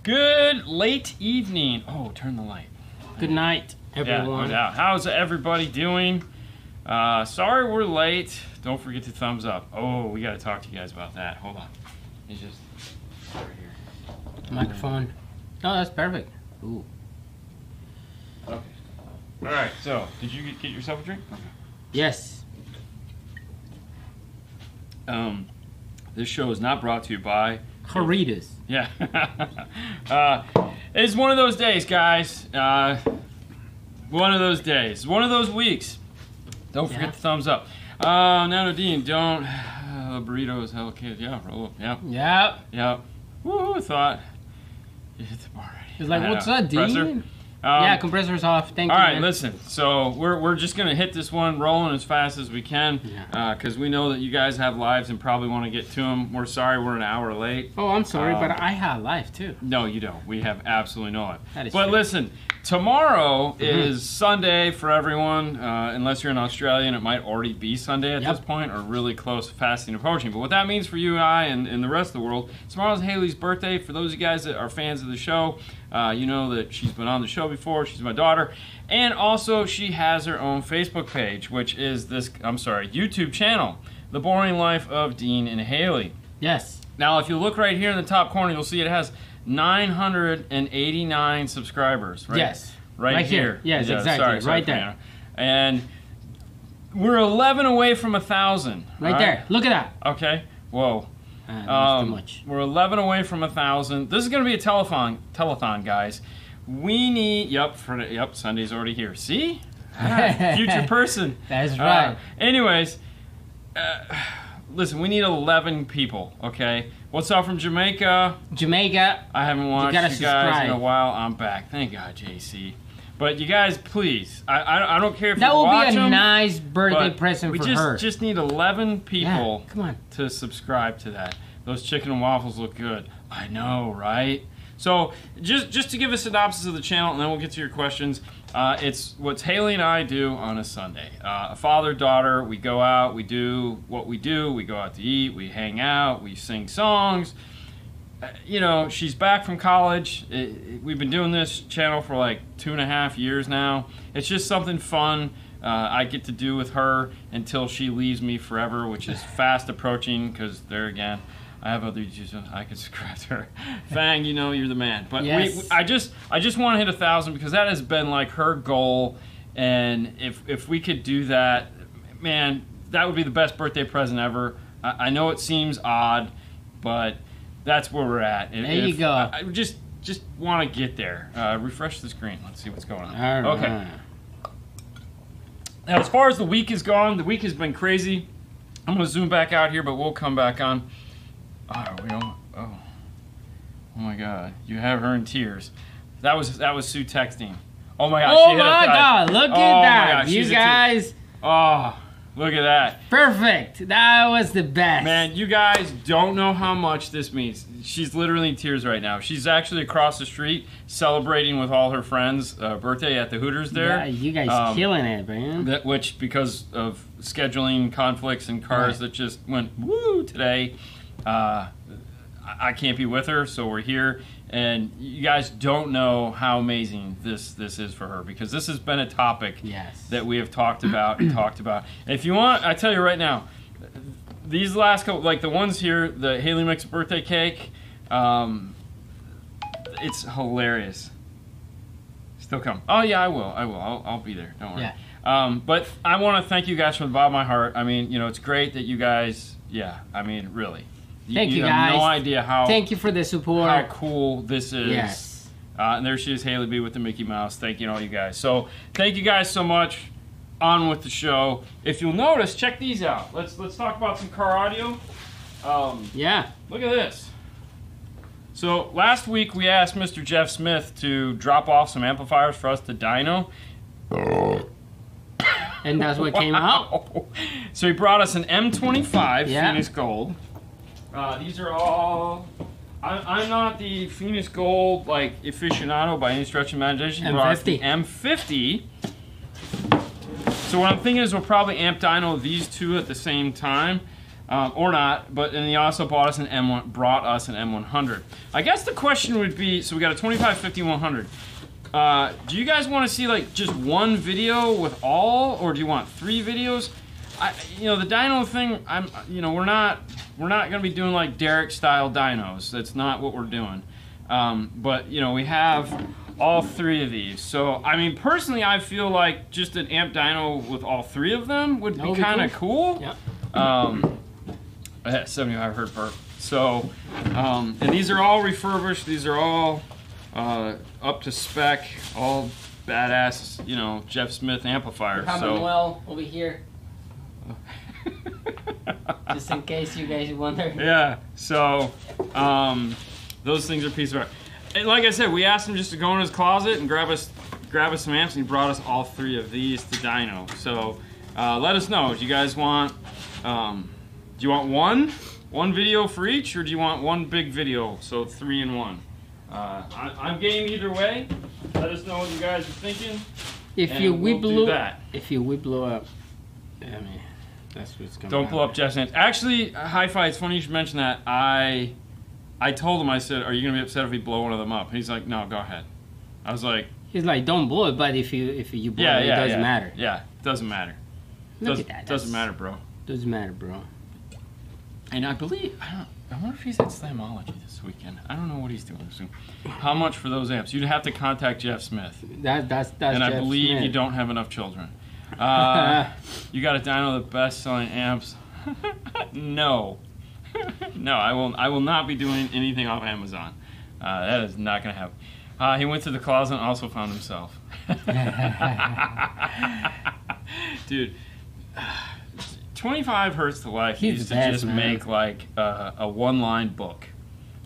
Good late evening. Oh, turn the light. Good night, everyone. Yeah, how's everybody doing? Sorry we're late. Don't forget to thumbs up. Oh, we got to talk to you guys about that. Hold on. It's just over here. Microphone. Oh, that's perfect. Ooh. Okay. All right. So, did you get yourself a drink? Okay. Yes. This show is not brought to you by Caritas. Yeah. It's one of those days, guys. One of those days. One of those weeks. Don't forget the thumbs up. No, Dean, don't. Burritos, hell kid. Yeah, roll up. Yeah. Yep. Woo, thought. You hit the bar already. He's like, what's up, Dean? Yeah, compressor's off. Thank you. All right, man. listen. So we're just gonna hit this one rolling as fast as we can, because we know that you guys have lives and probably want to get to them. We're sorry we're an hour late. Oh, I'm sorry, but I have life too. No, you don't. We have absolutely no life. That is but true. listen, tomorrow is Sunday for everyone, unless you're in Australia, and it might already be Sunday at this point, or really close to fasting approaching. But what that means for you and I and the rest of the world, tomorrow's Haley's birthday. For those of you guys that are fans of the show, you know that she's been on the show before. She's my daughter. And also, she has her own Facebook page, which is YouTube channel, The Boring Life of Dean and Haley. Yes. Now, if you look right here in the top corner, you'll see it has 989 subscribers. Right? Yes. Right here. Yes, exactly. Right there. And we're 11 away from 1,000. Right there. Look at that. Okay. Whoa. That's too much. We're 11 away from 1,000. This is going to be a telethon, guys. We need. Yep. Sunday's already here. See, future person. That's right. Anyways, listen. We need 11 people. Okay. What's up from Jamaica? I haven't watched you guys in a while. I'm back. Thank God, JC. But you guys, please. I don't care if that you will watch be a them, nice birthday present for her. We just need 11 people. Come on. To subscribe to that. Those chicken and waffles look good. I know, right? So just to give a synopsis of the channel, and then we'll get to your questions. It's what Haley and I do on a Sunday. A father-daughter, we go out, we do what we do. We go out to eat, we hang out, we sing songs. You know, she's back from college. We've been doing this channel for like 2.5 years now. It's just something fun I get to do with her until she leaves me forever, which is fast approaching, because there again, I have other YouTubers I could subscribe to her. Fang, you know you're the man. But I just want to hit 1,000, because that has been like her goal, and if we could do that, man, that would be the best birthday present ever. I know it seems odd, but that's where we're at. There you go. I just want to get there. Refresh the screen. Let's see what's going on. All right. Okay. Now, as far as the week has gone, the week has been crazy. I'm going to zoom back out here, but we'll come back on. Oh my God! You have her in tears. That was Sue texting. Oh my God! Oh my God! Look at that! God, you guys. Oh, look at that! Perfect. That was the best. Man, you guys don't know how much this means. She's literally in tears right now. She's actually across the street celebrating with all her friends' birthday at the Hooters there. Yeah, you guys killing it, man. Which, because of scheduling conflicts and cars that just went woo today. I can't be with her, so we're here, and you guys don't know how amazing this is for her, because this has been a topic that we have talked about and talked about. And if you want, I tell you right now, these last couple, like the ones here, the Haley Mix birthday cake, it's hilarious. Still come. Oh yeah, I will. I'll be there. Don't worry. Yeah. But I want to thank you guys from the bottom of my heart. I mean, you know, it's great that you guys. Yeah. I mean, really. Thank you guys. guys. No idea how. Thank you for the support. How cool this is. Yes. And there she is, Haley B with the Mickey Mouse. Thank you to all you guys. So thank you guys so much. On with the show. If you'll notice, check these out. Let's talk about some car audio. Yeah. Look at this. So last week we asked Mr. Jeff Smith to drop off some amplifiers for us to dyno. And that's what came out. So he brought us an M25 Phoenix Gold. These are all. I'm not the Phoenix Gold like aficionado by any stretch of imagination. M50. M50. So what I'm thinking is we'll probably amp dyno these two at the same time. or not. But and he also brought us an M100. I guess the question would be, so we got a 25, 50, 100. Do you guys want to see like just one video with all, or do you want 3 videos? The dyno thing, we're not gonna be doing like Derek style dynos. That's not what we're doing. But we have all 3 of these. So I mean, personally, I feel like just an amp dyno with all 3 of them would be kind of cool. Yeah. I had 75 hertz burp. So, and these are all refurbished. These are all up to spec, all badass, Jeff Smith amplifiers. Well over here. Just in case you guys wonder. Yeah. So, those things are a piece of art. And like I said, we asked him just to go in his closet and grab us some amps, and he brought us all 3 of these to dyno. So, let us know. Do you guys want? Do you want one video for each, or do you want one big video? So 3 in 1. I'm game either way. Let us know what you guys are thinking. If your whip blow up, I mean, that's what's going on. Don't blow up Jeff's amps. Actually, Hi-Fi, it's funny you should mention that. I told him, I said, are you going to be upset if we blow one of them up? He's like, no, go ahead. I was like... He's like, don't blow it, but if you blow it, it doesn't matter. Yeah, doesn't matter. Look at that. Doesn't matter, bro. Doesn't matter, bro. And I believe, I wonder if he's at Slamology this weekend. I don't know what he's doing soon. How much for those amps? You'd have to contact Jeff Smith. That's and I Jeff believe Smith. you don't have enough children. You got to dyno the best-selling amps. No. No, I will not be doing anything off Amazon. That is not going to happen. He went to the closet and also found himself. Dude, 25 Hertz to Life used to just make like a one-line book.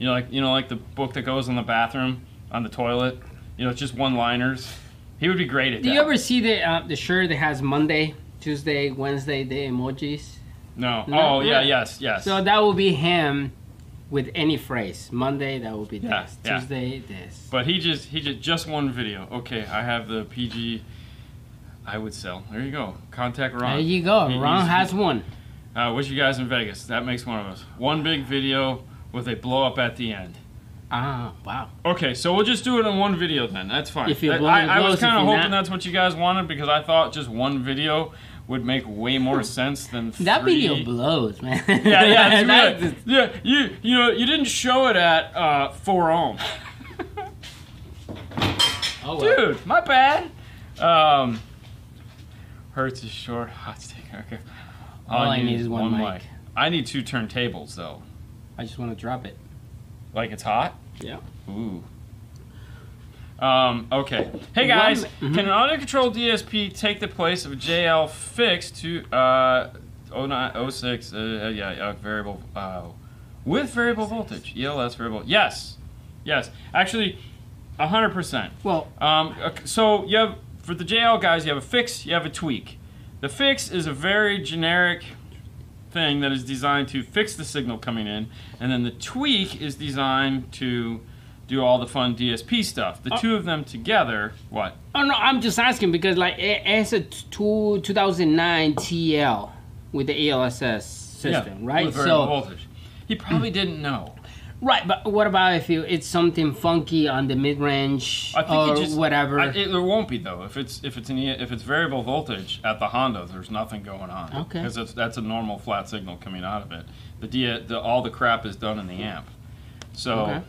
Like the book that goes in the bathroom on the toilet. It's just one-liners. He would be great at that. Do you ever see the shirt that has Monday, Tuesday, Wednesday, the emojis? No. Oh yeah, yes. So that will be him with any phrase. Monday, that will be this. Yeah. Tuesday, this. But he just one video. Okay, I have the PG. I would sell. There you go. Contact Ron. There you go. Ron has one. Wish you guys in Vegas. That makes one of us. One big video with a blow up at the end. Ah, wow. Okay, so we'll just do it in one video then. That's fine. If you I was kind of hoping that's what you guys wanted, because I thought just one video would make way more sense than 3. That video blows, man. Yeah. You didn't show it at 4 ohm. Oh, well. Dude, my bad. Hertz is short. Hot stick. Okay. All I need is one mic. I need 2 turntables though. I just want to drop it. Like it's hot? Yeah. Ooh. Okay. Hey guys, can an audio control DSP take the place of a JL fix to 0906 variable with variable voltage? ELS variable. Yes. Actually, 100%. Well, so you have, for the JL guys, you have a fix, you have a tweak. The fix is a very generic thing that is designed to fix the signal coming in, and then the tweak is designed to do all the fun DSP stuff. The 2 of them together, what? Oh no, I'm just asking because like it's a 2009 TL with the ELSS system, right? With variable voltage. He probably didn't know. Right, but what about if it's something funky on the mid-range or whatever? There won't be though. If it's variable voltage at the Honda, there's nothing going on. Okay. Because that's a normal flat signal coming out of it. All the crap is done in the amp. So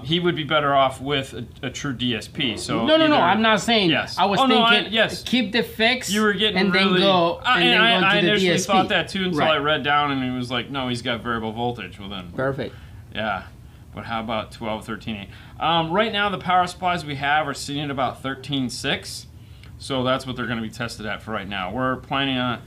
he would be better off with a true DSP. So no, I'm not saying. Yes. I was thinking. Keep the fix. You were getting and really, then go to I the initially DSP. thought that too until I read down and he was like, no, he's got variable voltage. Well then. Perfect. Yeah, but how about 12, 13, 8? Right now, the power supplies we have are sitting at about 13.6, so that's what they're going to be tested at for right now. We're planning on,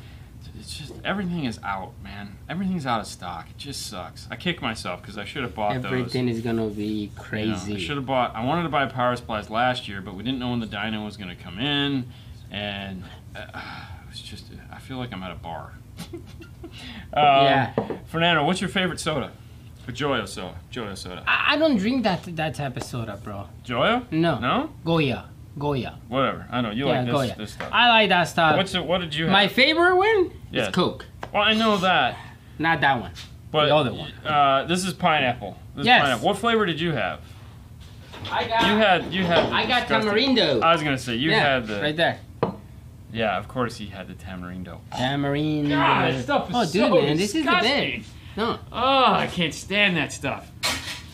it's just, everything is out, man. Everything's out of stock. It just sucks. I kick myself because I should have bought those. Everything is going to be crazy. I should have bought, I wanted to buy power supplies last year, but we didn't know when the dyno was going to come in, and it was just, I feel like I'm at a bar. Fernando, what's your favorite soda? Joyo soda. I don't drink that type of soda, bro. Joyo? No. Goya. Whatever. I know you like this stuff. I like that stuff. What did you have? My favorite one is Coke. Well, I know that, Not that one. But the other one. This is pineapple. This Yes. is pineapple. What flavor did you have? I got. You had. I got disgusting- tamarindo. I was gonna say you had the. right there. Yeah, of course he had the tamarindo. Tamarindo. God, that stuff is oh, so dude, man, this disgusting. is the best. No, Oh, I can't stand that stuff.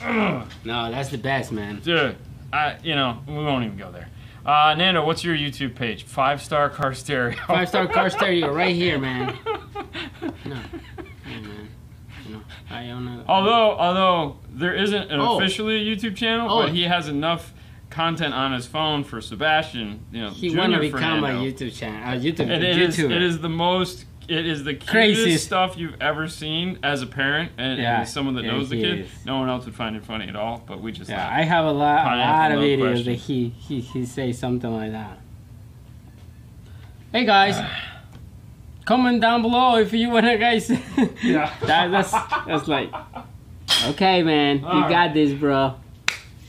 Ugh. no, that's the best, man. Dude, we won't even go there. Nando, what's your YouTube page? 5-star car stereo. 5-star car stereo right here, man. No, hey, man. No, I own a. Although there isn't officially a YouTube channel, Oh. but he has enough content on his phone for Sebastian. He Junior wanna become Fernando. a YouTube channel. YouTube. It is the most. It is the cutest Craziest. stuff you've ever seen as a parent and as someone that knows the he kid. is. No one else would find it funny at all, but we just Yeah, laugh. I have a lot Pineapple, of no videos question. that he say something like that. Hey guys, comment down below if you wanna, guys. Yeah. that's like, okay, man, All you right. got this, bro. All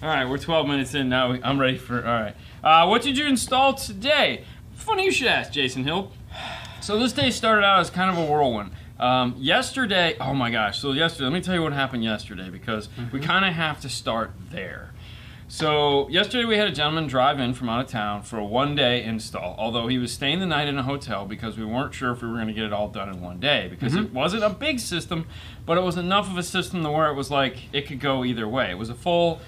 right, we're 12 minutes in now. I'm ready for. All right. What did you install today? Funny you should ask, Jason Hill. So this day started out as kind of a whirlwind. Yesterday, oh my gosh. So yesterday, let me tell you what happened yesterday because we kind of have to start there. So yesterday we had a gentleman drive in from out of town for a one-day install, although he was staying the night in a hotel because we weren't sure if we were going to get it all done in one day because it wasn't a big system, but it was enough of a system to where it was like it could go either way. It was a full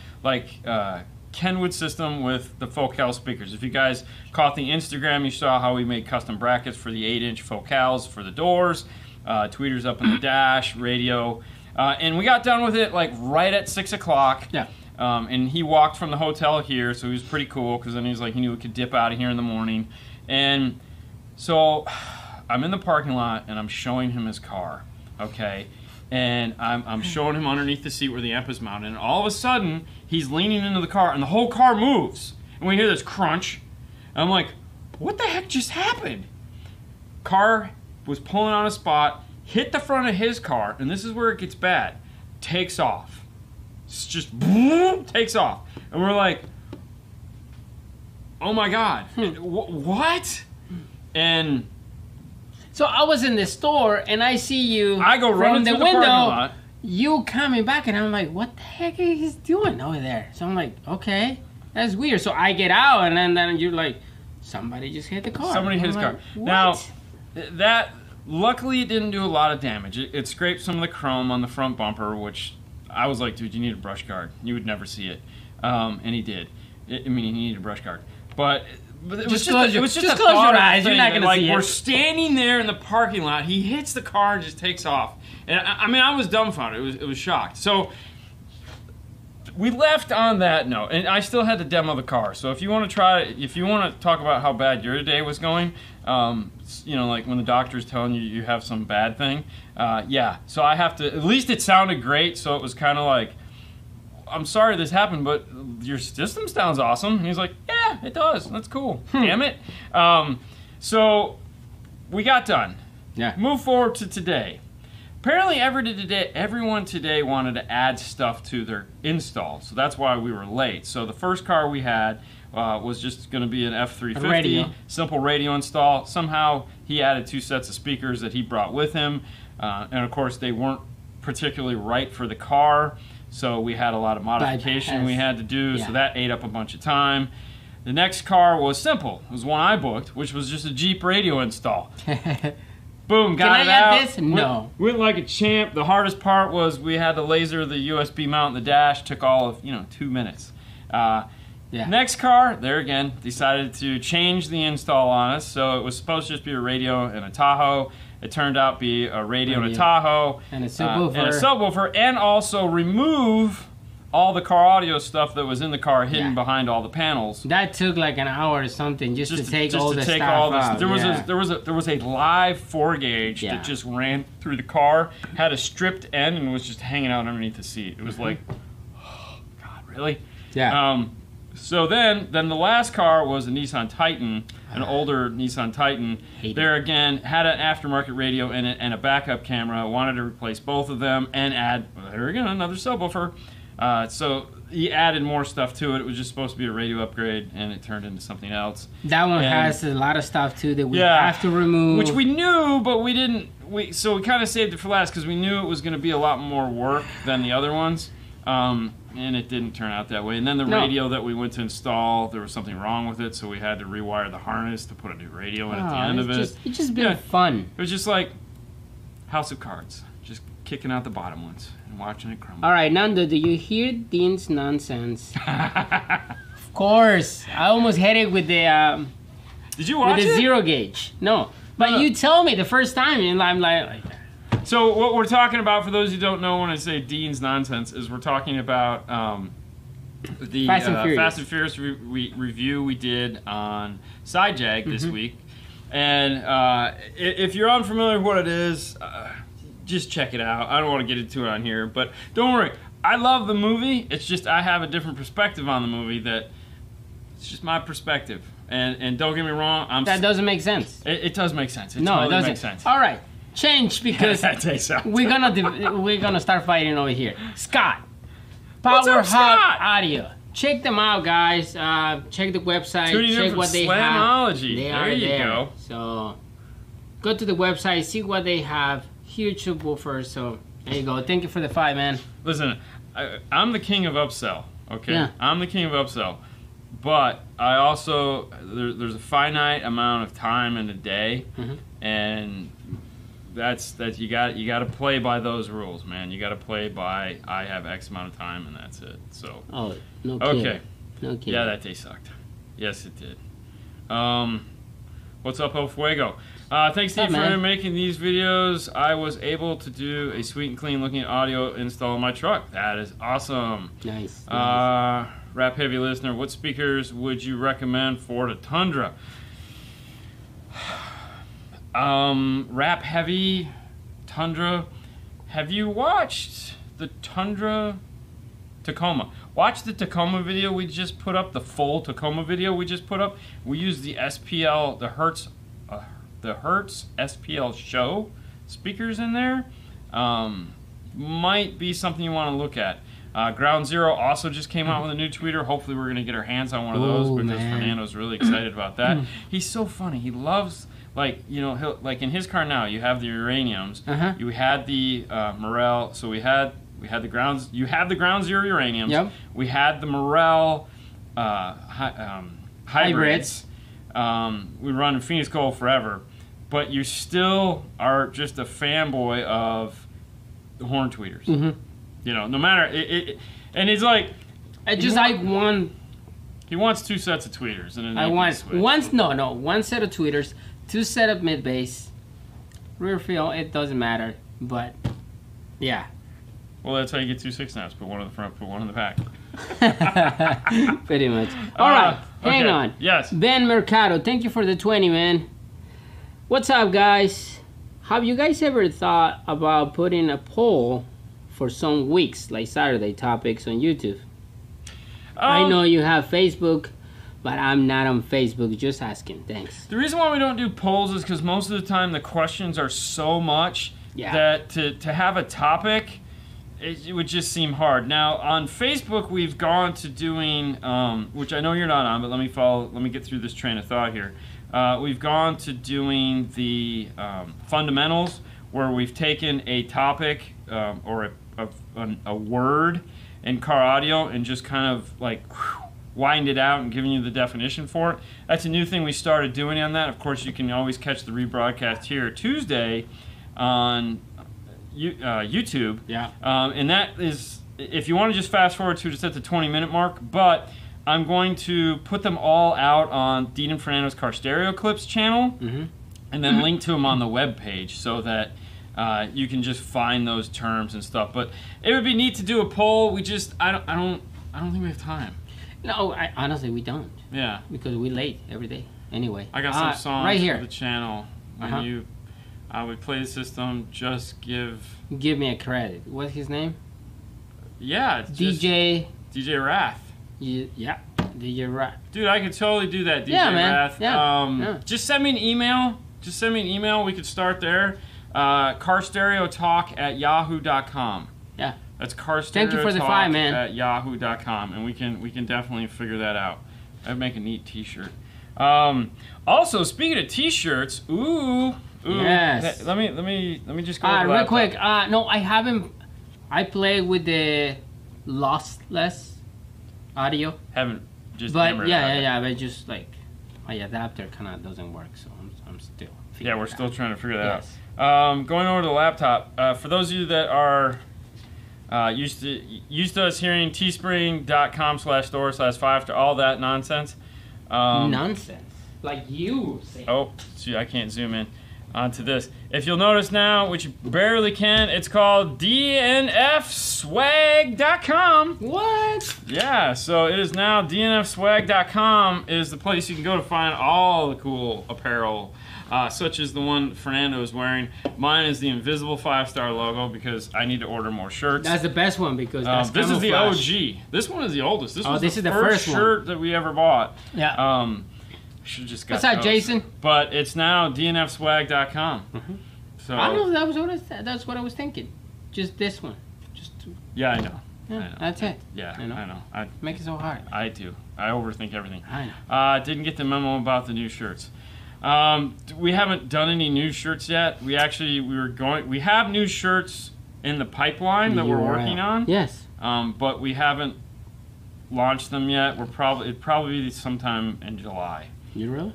Kenwood system with the Focal speakers. If you guys caught the Instagram, you saw how we made custom brackets for the 8-inch Focals for the doors, tweeters up in the dash, radio, and we got done with it like right at 6 o'clock. Yeah. And he walked from the hotel here, so he was pretty cool because then he was like, he knew he could dip out of here in the morning. And so I'm in the parking lot and I'm showing him his car, okay? And I'm showing him underneath the seat where the amp is mounted, and all of a sudden he's leaning into the car and the whole car moves. And we hear this crunch. And I'm like, what the heck just happened? Car was pulling on a spot, hit the front of his car, and this is where it gets bad. Takes off. It's just boom, takes off. And we're like, oh my God, what? And So I was in the store and I see you. I go from running the through the window. parking lot. You coming back and I'm like, what the heck is he doing over there? So I'm like, okay, that's weird. So I get out and then you're like, somebody just hit the car. Somebody hit his car. What? Now, that, luckily it didn't do a lot of damage. It scraped some of the chrome on the front bumper, which I was like, dude, you need a brush guard. You would never see it. And he did. He needed a brush guard. But it was close it was just a close thought your of eyes. You're thing not that, gonna like, see it. we're standing there in the parking lot. He hits the car and just takes off. And I was dumbfounded. It was shocked. So we left on that note, and I still had to demo the car. So if you want to talk about how bad your day was going, like when the doctor's telling you have some bad thing, yeah. So I have to. At least it sounded great. So it was kind of like, I'm sorry this happened, but your system sounds awesome. And he's like, yeah, it does. That's cool. Damn it. So we got done. Yeah. Move forward to today. Apparently everyone today wanted to add stuff to their install, so that's why we were late. So the first car we had was just going to be an F350, radio. simple radio install. Somehow he added 2 sets of speakers that he brought with him, and of course they weren't particularly right for the car, so we had a lot of modification we had to do, so that ate up a bunch of time. The next car was simple. It was one I booked, which was just a Jeep radio install. Boom, got it out. Can I add this? No. Went like a champ. The hardest part was we had to laser the USB mount in the dash. Took all of 2 minutes. Next car, there again, decided to change the install on us. So it was supposed to just be a radio and a Tahoe. It turned out to be a radio and a Tahoe. And a subwoofer. And also remove all the car audio stuff that was in the car hidden behind all the panels. That took like an hour or something just to take all the stuff out. There was a live 4-gauge that just ran through the car, had a stripped end, and was just hanging out underneath the seat. It was like, oh God, really? Yeah. So then the last car was a Nissan Titan, an older Nissan Titan. There again, had an aftermarket radio in it and a backup camera. Wanted to replace both of them and add, there again, another subwoofer. So he added more stuff to it. It was just supposed to be a radio upgrade, and it turned into something else. That one has a lot of stuff too that we have to remove. Which we knew, but we didn't. So we kind of saved it for last because we knew it was going to be a lot more work than the other ones. And it didn't turn out that way. And then the radio that we went to install, there was something wrong with it, so we had to rewire the harness to put a new radio in at the end of it. It's just been fun. It was just like House of Cards, just kicking out the bottom ones and watching it crumble. All right, Nando, do you hear Dean's nonsense? Of course. I almost hit it with the Did you watch with the it? zero gauge. No. But you tell me the first time, and I'm like so what we're talking about, for those who don't know when I say Dean's nonsense, is we're talking about the Fast and Furious review we did on Sidejag this week. And if you're unfamiliar with what it is, just check it out. I don't want to get into it on here, but don't worry. I love the movie. It's just I have a different perspective on the movie that it's just my perspective. And don't get me wrong, that doesn't make sense. It does make sense. It totally doesn't make sense. All right. Change because we're gonna start fighting over here. Scott, Power Hub Audio. Check them out, guys. Check the website. Check what they have. There you go. So go to the website, see what they have. Huge subwoofer. So there you go. Thank you for the fight, man. Listen, I'm the king of upsell. Okay, yeah. I'm the king of upsell. But I also there's a finite amount of time in a day, and that's you got to play by those rules, man. You got to play by I have X amount of time and that's it. So no kidding. Okay, no kidding. Yeah, that day sucked. Yes, it did. What's up, El Fuego? Thanks, Steve, for making these videos. I was able to do a sweet and clean looking audio install in my truck. That is awesome. Nice. Rap Heavy listener, what speakers would you recommend for the Tundra? Rap Heavy, Tundra. Have you watched the Tundra Tacoma? Watch the Tacoma video we just put up, the full Tacoma video we just put up. We used the SPL, the Hertz SPL show speakers in there. Might be something you want to look at. Ground Zero also just came out with a new tweeter. Hopefully we're going to get our hands on one of those because Fernando's really excited about that. He's so funny. He loves, like, you know, he'll, like in his car now, you have the uraniums. You had the Morel. So we had the grounds. You had the Ground Zero uraniums. Yep. We had the Morel hybrids. We run Phoenix Gold forever, but you still are just a fanboy of the horn tweeters. You know, no matter it and he's like, I just like one. He wants two sets of tweeters, and then I want one set of tweeters, two set of mid bass, rear field. It doesn't matter, but yeah. Well, that's how you get two 6.5s. Put one in the front, put one in the back. Pretty much. All right, hang on. Yes. Ben Mercado, thank you for the 20, man. What's up, guys? Have you guys ever thought about putting a poll for some weeks, like Saturday topics on YouTube? I know you have Facebook, but I'm not on Facebook. Just asking. Thanks. The reason why we don't do polls is because most of the time the questions are so much that to have a topic, it would just seem hard. Now on Facebook, we've gone to doing, which I know you're not on, but let me get through this train of thought here. We've gone to doing the fundamentals, where we've taken a topic or a word in car audio and just kind of like wind it out and giving you the definition for it. That's a new thing we started doing on that. Of course, you can always catch the rebroadcast here Tuesday on YouTube. Yeah. And that is, if you want to just fast forward to just at the 20-minute mark, but I'm going to put them all out on Dean and Fernando's Car Stereo Clips channel, and then link to them on the web page so that you can just find those terms and stuff. But it would be neat to do a poll. We just I don't think we have time. No, honestly we don't. Yeah. Because we're late every day. Anyway. I got some songs right here for the channel. When I would play the system, just give me a credit. What's his name? Yeah, it's DJ Wrath. Yeah, DJ Wrath. Dude, I could totally do that, DJ Wrath. Yeah. Just send me an email. We could start there. Carstereotalk@yahoo.com. Yeah. That's car Thank you for the talk 5, man. at yahoo.com, and we can definitely figure that out. I'd make a neat T-shirt. Also, speaking of T-shirts, ooh, yes. Let me just go. Real quick. No, I haven't. I play with the lossless audio. Haven't just. But yeah. But just like my adapter kind of doesn't work, so I'm still. Yeah, we're still trying to figure that out. Going over to the laptop. For those of you that are used to us hearing teespring.com/store/5 all that nonsense. Nonsense. Like you say. Oh, see, I can't zoom in onto this. If you'll notice now, which you barely can, it's called dnfswag.com. What? Yeah, so it is now dnfswag.com is the place you can go to find all the cool apparel, such as the one Fernando is wearing. Mine is the invisible 5-star logo because I need to order more shirts. That's the best one because that's this is the camouflage. OG. This one is the oldest. This was this the is the first first shirt that we ever bought. Yeah. Should just got What's that, those. Jason? But it's now dnfswag.com. So I know that's what I was thinking. Just this one. yeah, I know. Yeah, I know. that's it. Yeah, I know. I Make it so hard. I do. I overthink everything. I know. Didn't get the memo about the new shirts. We haven't done any new shirts yet. We have new shirts in the pipeline that we're working on. Yes. But we haven't launched them yet. It'd probably be sometime in July. You really?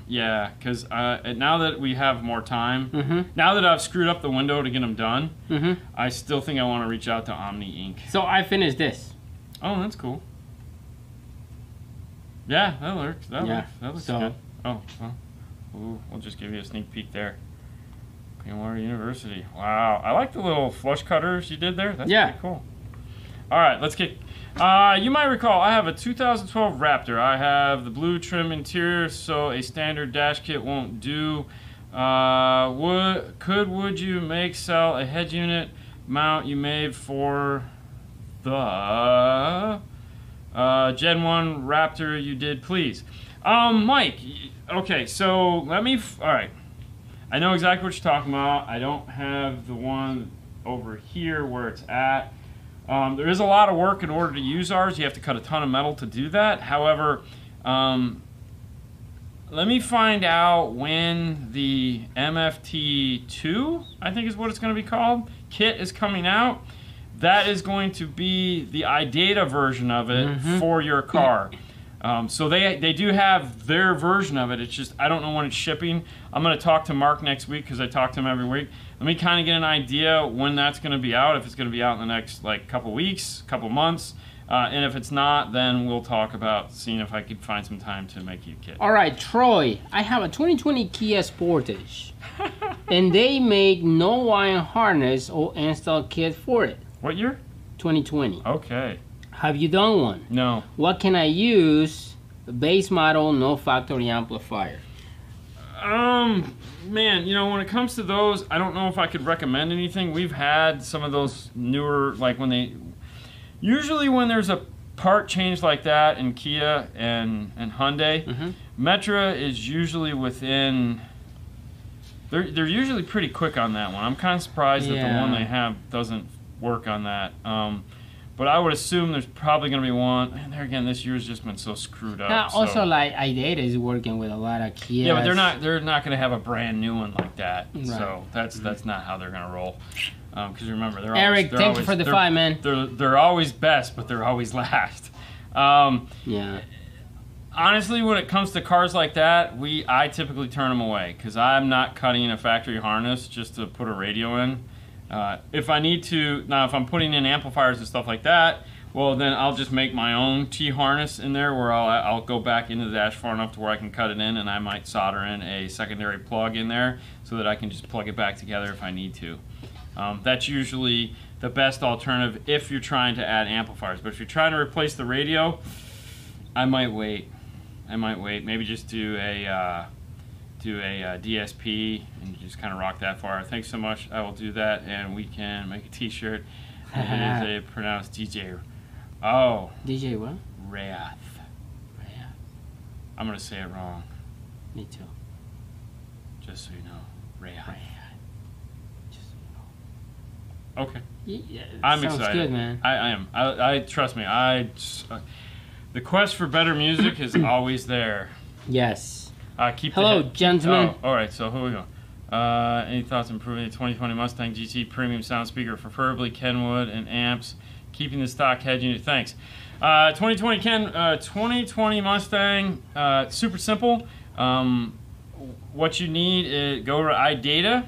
Yeah, because now that we have more time, now that I've screwed up the window to get them done, I still think I want to reach out to Omni Inc. So I finished this. Oh, that's cool. Yeah, that works. That looks good. Oh, well, we'll just give you a sneak peek there. Cleanwater University. Wow, I like the little flush cutters you did there. That's pretty cool. All right, let's get. You might recall I have a 2012 Raptor. I have the blue trim interior, so a standard dash kit won't do. Would you sell a head unit mount you made for the Gen 1 Raptor you did, please? Mike, okay, so let me, all right. I know exactly what you're talking about. I don't have the one over here where it's at. There is a lot of work in order to use ours. You have to cut a ton of metal to do that. However, let me find out when the MFT2, I think is what it's going to be called, kit is coming out. That is going to be the iData version of it for your car. So they do have their version of it. It's just I don't know when it's shipping. I'm going to talk to Mark next week because I talk to him every week. Let me kind of get an idea when that's going to be out. If it's going to be out in the next couple weeks, couple months, and if it's not, then we'll talk about seeing if I could find some time to make you a kit. All right, Troy. I have a 2020 Kia Sportage, and they make no wire harness or install kit for it. What year? 2020. Okay. Have you done one? No. What can I use? Base model, no factory amplifier. Man, when it comes to those, I don't know if I could recommend anything. We've had some of those newer, usually when there's a part change like that in Kia and Hyundai, Metra is usually within, they're usually pretty quick on that one. I'm kind of surprised that the one they have doesn't work on that. But I would assume there's probably going to be one. And there again, this year's just been so screwed up. Now, also, iData is working with a lot of Kias. Yeah, but they're not going to have a brand new one like that. Right. So that's not how they're going to roll. Because remember, Eric, thank you for the 5, man. They're always best, but they're always last. Yeah. Honestly, when it comes to cars like that, I typically turn them away because I'm not cutting a factory harness just to put a radio in. If I need to, now if I'm putting in amplifiers and stuff like that, well then I'll just make my own T-harness in there where I'll go back into the dash far enough to where I can cut it in, and I might solder in a secondary plug in there so that I can just plug it back together if I need to. That's usually the best alternative if you're trying to add amplifiers. But if you're trying to replace the radio, I might wait. Maybe just do a DSP and just kind of rock that far. Thanks so much. I will do that, and we can make a T-shirt. It is a pronounced DJ. Oh. DJ what? Wrath. I'm gonna say it wrong. Me too. Just so you know, Wrath. Just so you know. Okay. Yeah, I'm sounds excited. good, man. I am. I trust me. The quest for better music is always there. Yes. Keep Hello, gentlemen. Oh, all right. So here we go. Any thoughts on improving the 2020 Mustang GT premium sound speaker, preferably Kenwood and amps, keeping the stock head unit? Thanks. 2020 Mustang, super simple. What you need is go to iData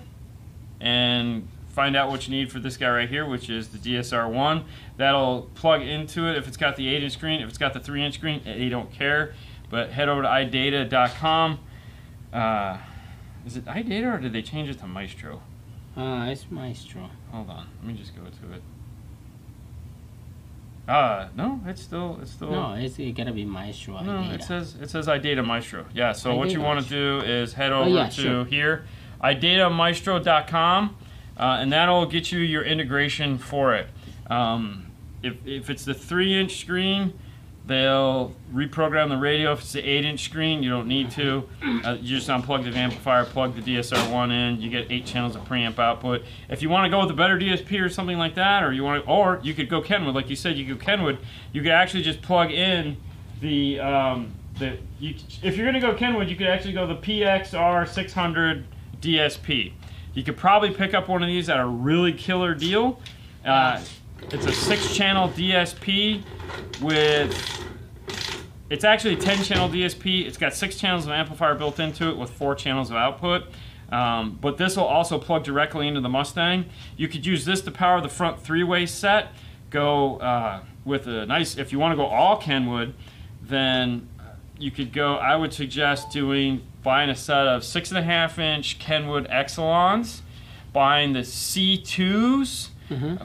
and find out what you need for this guy right here, which is the DSR1. That'll plug into it if it's got the 8-inch screen. If it's got the 3-inch screen, they don't care. But head over to idata.com. Is it iData or did they change it to Maestro? It's Maestro. Hold on, let me just go to it. No, it's still. No, it gotta be Maestro. No, iData. it says iData Maestro. Yeah. So what you iData want to do is head over to sure. here, idataMaestro.com, and that'll get you your integration for it. If it's the 3-inch screen, they'll reprogram the radio. If it's the 8-inch screen, you don't need to. You just unplug the amplifier, plug the DSR1 in. You get 8 channels of preamp output. If you want to go with a better DSP or something like that, or you could go Kenwood, like you said, you could go Kenwood. You could actually just plug in the if you're going to go Kenwood, you could actually go the PXR 600 DSP. You could probably pick up one of these at a really killer deal. It's a 6-channel DSP with, it's actually a 10-channel DSP. It's got 6 channels of amplifier built into it with 4 channels of output. But this will also plug directly into the Mustang. You could use this to power the front 3-way set. Go with a nice, if you want to go all Kenwood, then you could go, I would suggest buying a set of 6.5-inch Kenwood Exelons, buying the C2s,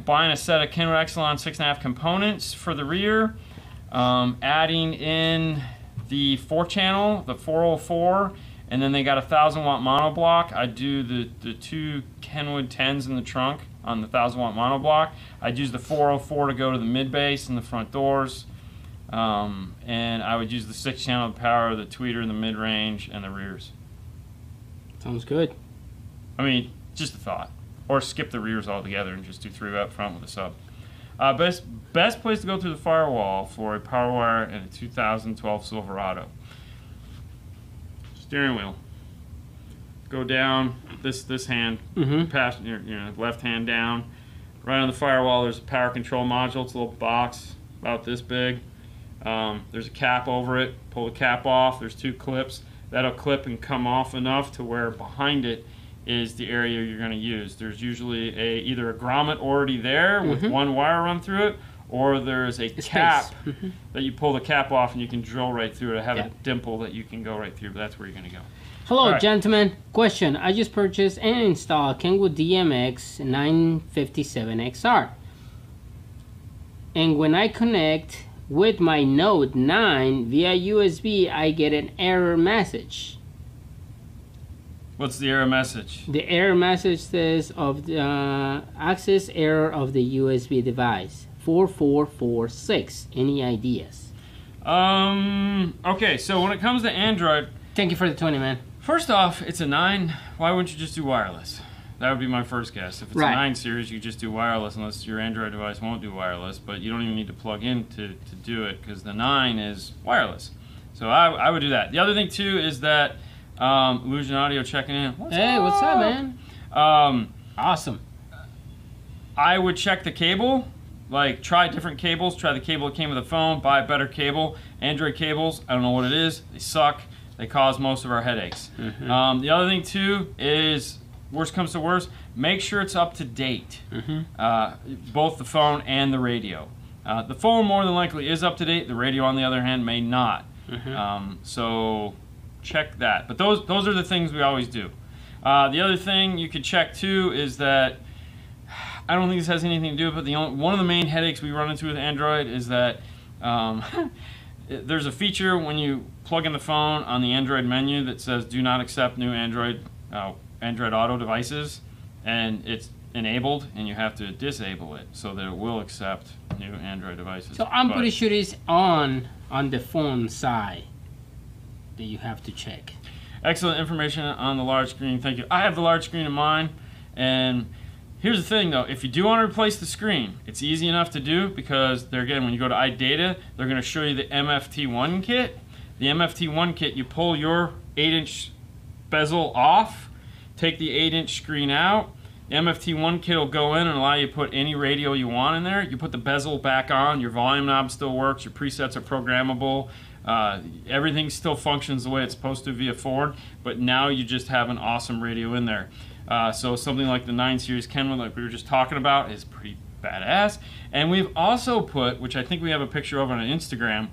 buying a set of Kenwood Exelon 6.5 components for the rear, adding in the 4-channel, the 404, and then they got a 1,000-watt monoblock. I do the 2 Kenwood 10s in the trunk on the 1,000-watt monoblock. I'd use the 404 to go to the mid-bass and the front doors, and I would use the 6-channel to power the tweeter in the mid-range and the rears. Sounds good. I mean, just a thought. Or skip the rears altogether and just do 3 up front with a sub. Best place to go through the firewall for a power wire and a 2012 Silverado. Steering wheel. Go down this hand, past your left hand down. Right on the firewall, there's a power control module. It's a little box about this big. There's a cap over it. Pull the cap off. There's 2 clips. That'll clip and come off enough to where behind it is the area you're going to use. There's usually either a grommet already there with 1 wire run through it, or there's a cap that you pull the cap off and you can drill right through it. I have a dimple that you can go right through, but that's where you're going to go. Hello, gentlemen. Question. I just purchased and installed Kenwood DMX 957XR. And when I connect with my Note 9 via USB, I get an error message. What's the error message? The error message says of the access error of the USB device 4446. Any ideas? Okay, so when it comes to Android, thank you for the 20, man. First off, it's a 9. Why wouldn't you just do wireless? That would be my first guess. If it's a 9 series, you just do wireless unless your Android device won't do wireless, but you don't even need to plug in to do it because the 9 is wireless. So I would do that. The other thing too is that Illusion Audio checking in. What's up, man? Awesome. I would check the cable. Like, try different cables. Try the cable that came with the phone. Buy a better cable. Android cables, I don't know what it is. They suck. They cause most of our headaches. The other thing too is, worst comes to worst, make sure it's up to date. Both the phone and the radio. The phone more than likely is up to date. The radio, on the other hand, may not. So check that. But those are the things we always do. The other thing you could check too is that, I don't think this has anything to do with it, but one of the main headaches we run into with Android is that there's a feature when you plug in the phone on the Android menu that says do not accept new Android Auto devices, and it's enabled, and you have to disable it so that it will accept new Android devices. So I'm pretty sure it's on the phone side that you have to check. Excellent information on the large screen. Thank you. I have the large screen in mine, and Here's the thing though, if you do want to replace the screen, it's easy enough to do because again, when you go to iData, they're going to show you the MFT1 kit. The MFT1 kit, you pull your 8-inch bezel off, take the 8-inch screen out. The MFT1 kit will go in and allow you to put any radio you want in there. You put the bezel back on, your volume knob still works, your presets are programmable. Everything still functions the way it's supposed to via Ford, but now you just have an awesome radio in there. So something like the 9 Series Kenwood, like we were just talking about, is pretty badass. And we've also put, which I think we have a picture of on Instagram,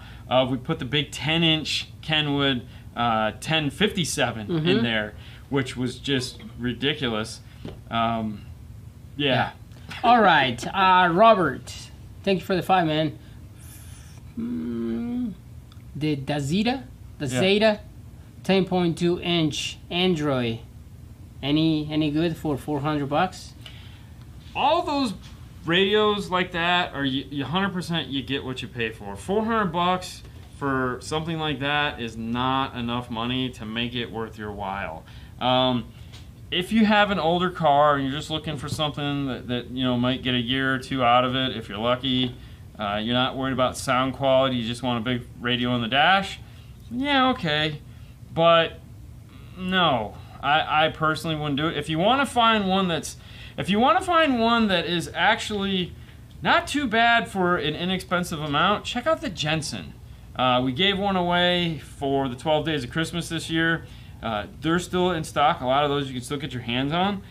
we put the big 10-inch Kenwood 1057 in there, which was just ridiculous. Yeah. All right, Robert, thank you for the 5, man. The Zeta 10.2-inch Android. Any good for $400? All those radios like that are you 100% you get what you pay for. $400 for something like that is not enough money to make it worth your while. If you have an older car and you're just looking for something that you know might get a year or two out of it, if you're lucky, you're not worried about sound quality, you just want a big radio in the dash, yeah, okay. But no, I personally wouldn't do it. If you want to find one that is actually not too bad for an inexpensive amount, check out the Jensen. We gave one away for the 12 Days of Christmas this year. They're still in stock. A lot of those you can still get your hands on,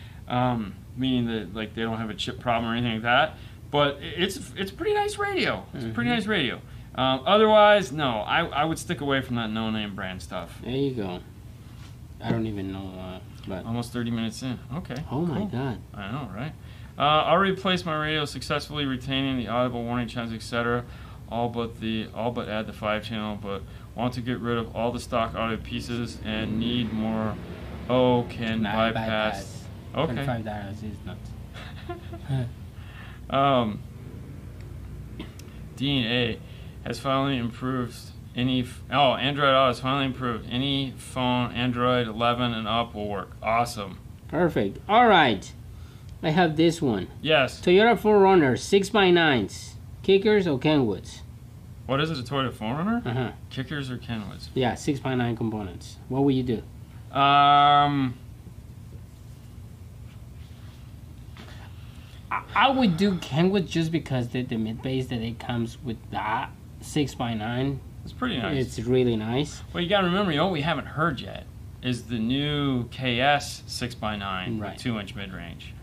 meaning that like they don't have a chip problem or anything like that. But it's a pretty nice radio. It's a pretty nice radio. Otherwise, no, I would stick away from that no-name brand stuff. There you go. I don't even know. But almost 30 minutes in. Okay. Oh my God. I know, right? I'll replace my radio successfully, retaining the audible warning chimes, etc. All but add the 5-channel, but want to get rid of all the stock audio pieces and need more. Oh, can bypass. Okay. $25 is nuts. Dean A has finally improved Android Auto has finally improved. Any phone Android 11 and up will work. Awesome. Perfect. All right. I have this one. Yes. Toyota 4Runner 6x9s. Kickers or Kenwoods? What is it, a Toyota 4Runner? Uh-huh. Kickers or Kenwoods? Yeah, 6x9 components. What would you do? I would do Kenwood just because the mid-bass that it comes with that 6x9. It's pretty nice. It's really nice. Well, you got to remember, what we haven't heard yet is the new KS 6x9 with 2-inch mid-range.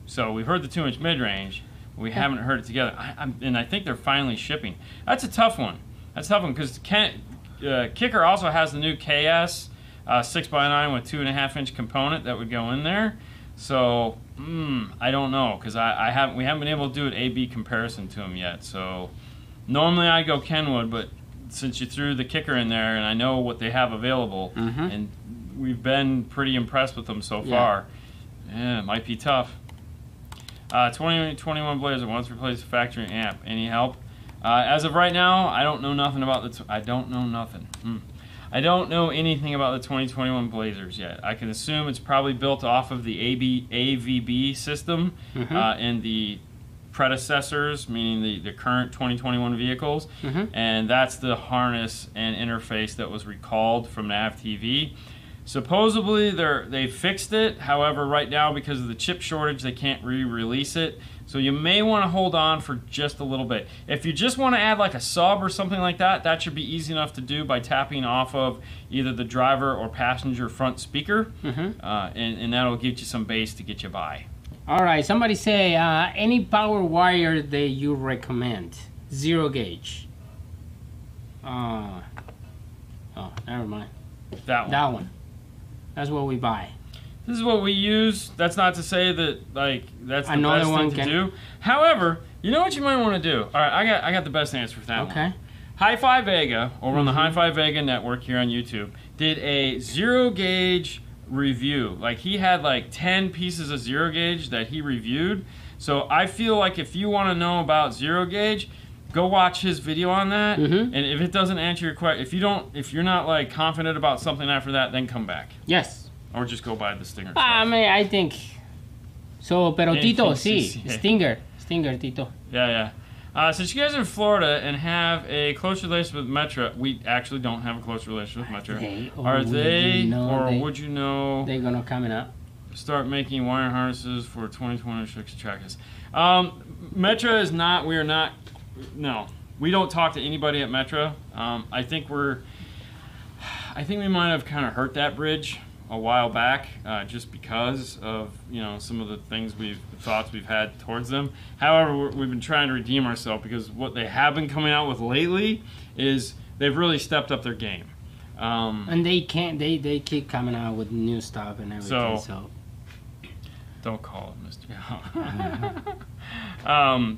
So we've heard the 2-inch mid-range, but we haven't heard it together. And I think they're finally shipping. That's a tough one. That's a tough one because Kicker also has the new KS 6x9 with 2.5-inch component that would go in there. So I don't know because we haven't been able to do an A/B comparison to them yet. So normally I go Kenwood, but since you threw the Kicker in there and I know what they have available, and we've been pretty impressed with them so far, it might be tough. 2021 Blazer wants to replace the factory amp. Any help? As of right now, I don't know nothing about I don't know nothing. I don't know anything about the 2021 Blazers yet. I can assume it's probably built off of the AVB system and the predecessors, meaning the current 2021 vehicles, and that's the harness and interface that was recalled from Nav TV. Supposedly they fixed it, however right now because of the chip shortage they can't re-release it, so you may want to hold on for just a little bit. If you just want to add like a sub or something like that, that should be easy enough to do by tapping off of either the driver or passenger front speaker, and that'll get you some bass to get you by. All right, somebody say any power wire that you recommend. 0 gauge. Oh, never mind. That one. That's what we buy. This is what we use. That's not to say that that's the Another best one thing to do. However, you know what you might want to do. All right, I got the best answer for that one. Okay. Hi-Fi Vega over on the Hi-Fi Vega network here on YouTube did a 0 gauge review. Like he had like 10 pieces of 0 gauge that he reviewed. So I feel like if you want to know about 0 gauge, go watch his video on that. And if it doesn't answer your question, if you're not like confident about something after that, then come back. Yes. Or just go buy the Stinger. I mean, I think So, pero Tito, sí, CCA. Stinger, Tito. Yeah. Since you guys are in Florida and have a close relationship with Metro, we actually don't have a close relationship with Metro. Are they, or would you know, they're gonna coming up? Start making wire harnesses for 2026 trackers. Metro is not. We are not. No, we don't talk to anybody at Metro. I think we might have kind of hurt that bridge a while back, just because of some of the thoughts we've had towards them. However, we've been trying to redeem ourselves, because what they have been coming out with lately is they've really stepped up their game. And they keep coming out with new stuff and everything. So don't call it Mr.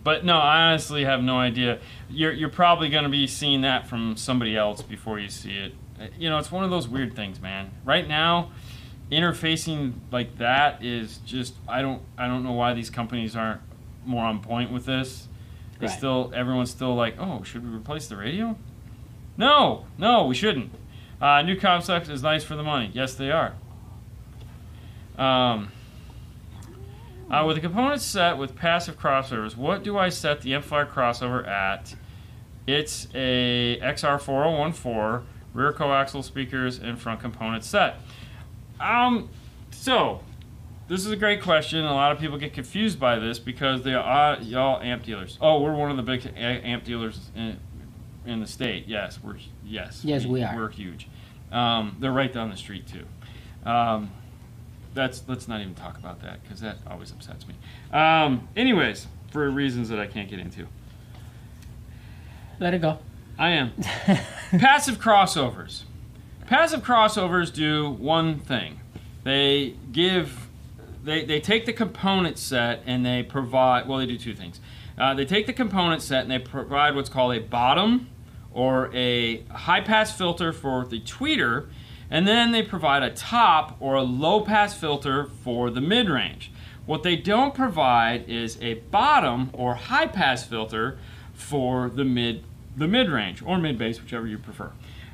But no, I honestly have no idea. You're probably going to be seeing that from somebody else before you see it. It's one of those weird things, man. Right now, interfacing like that is just, I don't know why these companies aren't more on point with this. Everyone's still like, oh, should we replace the radio? No, we shouldn't. New concept is nice for the money. Yes, they are. With a component set with passive crossovers, what do I set the amplifier crossover at? It's a XR4014, rear coaxial speakers, and front component set. So, this is a great question. A lot of people get confused by this because they are y'all amp dealers. Oh, we're one of the big amp dealers in the state. Yes, we are. We're huge. They're right down the street too. Let's not even talk about that, because that always upsets me. Anyways, for reasons that I can't get into. Let it go. I am. Passive crossovers. Passive crossovers do one thing. They take the component set and they provide, well, they do two things. They take the component set and they provide what's called a bottom or a high pass filter for the tweeter, and then they provide a top or a low pass filter for the mid-range. What they don't provide is a bottom or high pass filter for the mid-range or mid-bass, whichever you prefer.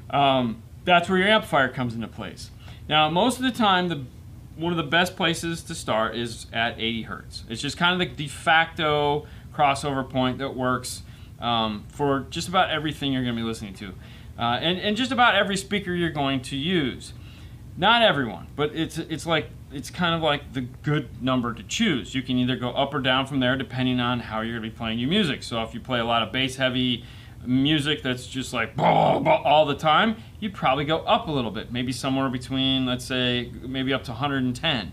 That's where your amplifier comes into place. Now, most of the time, one of the best places to start is at 80 hertz. It's just kind of the de facto crossover point that works for just about everything you're going to be listening to. And just about every speaker you're going to use. Not everyone, but it's kind of like the good number to choose. You can either go up or down from there depending on how you're going to be playing your music. So if you play a lot of bass-heavy music that's just like bah, bah, all the time, you'd probably go up a little bit, maybe somewhere between, let's say, maybe up to 110.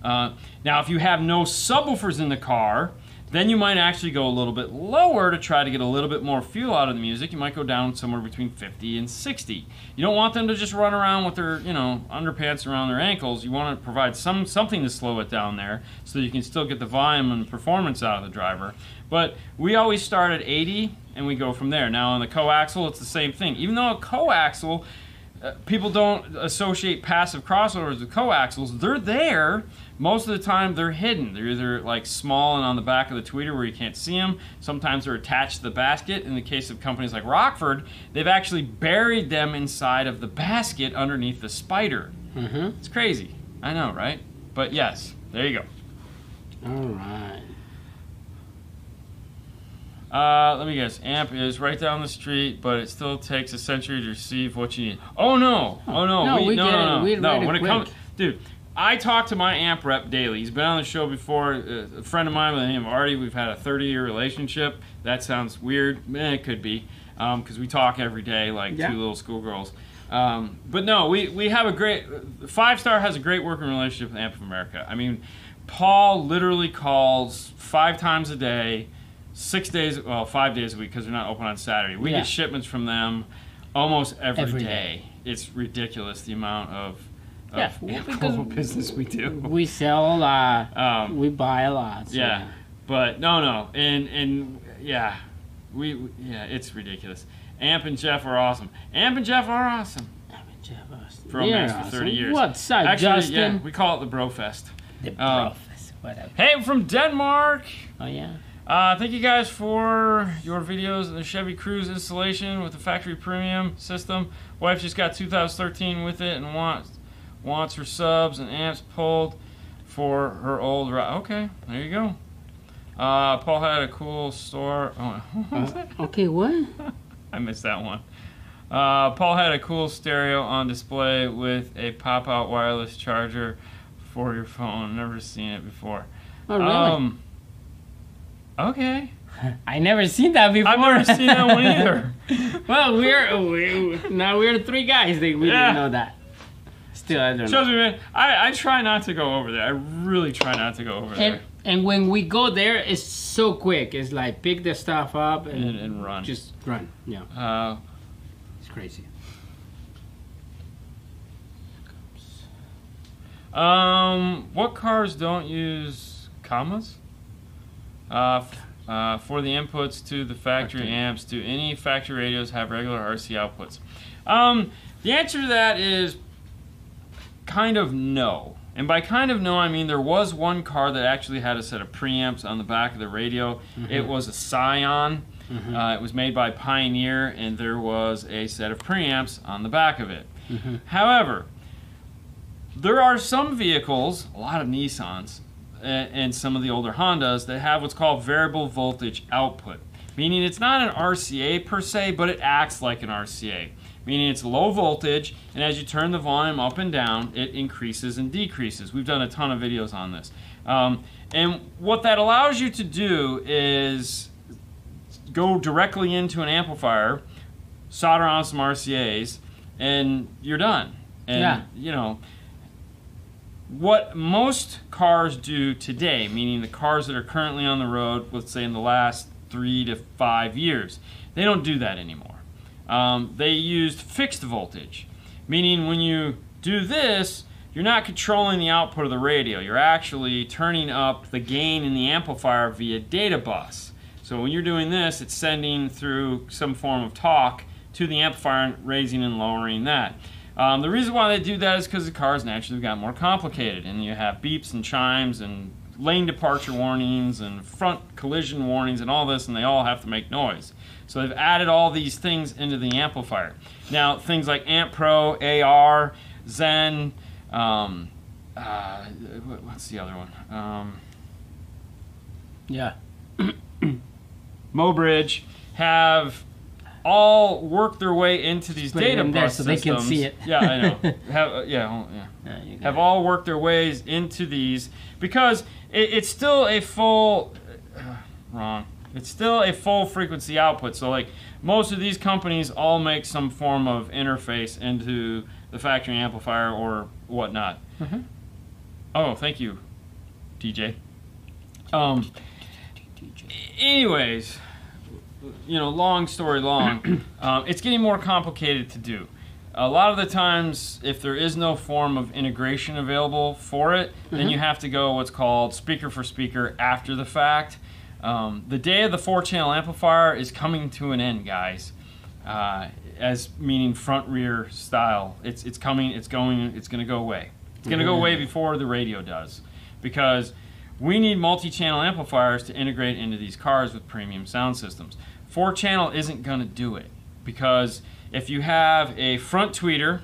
Now, if you have no subwoofers in the car, then you might actually go a little bit lower to try to get a little bit more feel out of the music. You might go down somewhere between 50 and 60. You don't want them to just run around with their, underpants around their ankles. You want to provide something to slow it down there so you can still get the volume and performance out of the driver. But we always start at 80 and we go from there. Now on the coaxial, it's the same thing. Even though a coaxial, people don't associate passive crossovers with coaxials. They're there. Most of the time, they're hidden. They're either like small and on the back of the tweeter where you can't see them. Sometimes they're attached to the basket. In the case of companies like Rockford, they've actually buried them inside of the basket underneath the spider. Mm-hmm. It's crazy. I know, right? But yes, there you go. All right. Let me guess. Amp is right down the street, but it still takes a century to receive what you need. Oh no! Oh no! No, we get it. No. When it comes, dude, I talk to my amp rep daily. He's been on the show before. A friend of mine by the name of Artie. We've had a 30-year relationship. That sounds weird. It could be, because we talk every day like two little schoolgirls. But no, we have a great. 5 Star has a great working relationship with Amp of America. I mean, Paul literally calls 5 times a day. 6 days, well, 5 days a week, because they're not open on Saturday. We get shipments from them almost every day. It's ridiculous the amount of business we do. We sell a lot. We buy a lot. So yeah, but no, and it's ridiculous. Amp and Jeff are awesome. Amp and Jeff are awesome. For almost for 30 years. What's up, actually, Justin? Yeah, we call it the Brofest. The Brofest, whatever. Hey, I'm from Denmark. Oh yeah. Thank you guys for your videos of the Chevy Cruze installation with the factory premium system. Wife just got 2013 with it and wants her subs and amps pulled for her old ride. Okay, there you go. Paul had a cool store. Oh, what was that? Okay, what? I missed that one. Paul had a cool stereo on display with a pop-out wireless charger for your phone. Never seen it before. Oh, really? Okay. I never seen that before. I've never seen that one either. Well, we're 3 guys that we didn't know that. Still, I don't know. Trust me, man. I try not to go over there. I really try not to go over there. And when we go there, it's so quick. It's like pick the stuff up And run. Just run. Yeah. It's crazy. What cars don't use commas? For the inputs to the factory amps, do any factory radios have regular RC outputs? The answer to that is kind of no. And by kind of no, I mean there was one car that actually had a set of preamps on the back of the radio. It was a Scion. It was made by Pioneer, and there was a set of preamps on the back of it. However, there are some vehicles, a lot of Nissans, and some of the older Hondas that have what's called variable voltage output, meaning it's not an RCA per se, but it acts like an RCA, meaning it's low voltage, and as you turn the volume up and down, it increases and decreases. We've done a ton of videos on this. And what that allows you to do is go directly into an amplifier, solder on some RCAs, and you're done. And, you know, what most cars do today, meaning the cars that are currently on the road, let's say in the last 3 to 5 years, they don't do that anymore. They used fixed voltage, meaning when you do this, you're not controlling the output of the radio. You're actually turning up the gain in the amplifier via data bus. So when you're doing this, it's sending through some form of talk to the amplifier and raising and lowering that. The reason why they do that is because the cars naturally got more complicated, and you have beeps and chimes and lane departure warnings and front collision warnings and all this, and they all have to make noise. So they've added all these things into the amplifier. Now, things like Amp Pro, AR, Zen, what's the other one? Mobridge have all work their way into these data bus so systems. They can see it. Yeah, I know. Have all worked their ways into these because it's still a full It's still a full frequency output. So like most of these companies all make some form of interface into the factory amplifier or whatnot. Oh, thank you, DJ. Anyways, you know, long story long, it's getting more complicated to do. A lot of the times, if there is no form of integration available for it, then you have to go what's called speaker for speaker after the fact. The day of the 4-channel amplifier is coming to an end, guys. As meaning front rear style. It's going to go away. It's going to go away before the radio does, because we need multi-channel amplifiers to integrate into these cars with premium sound systems. 4-channel isn't going to do it, because if you have a front tweeter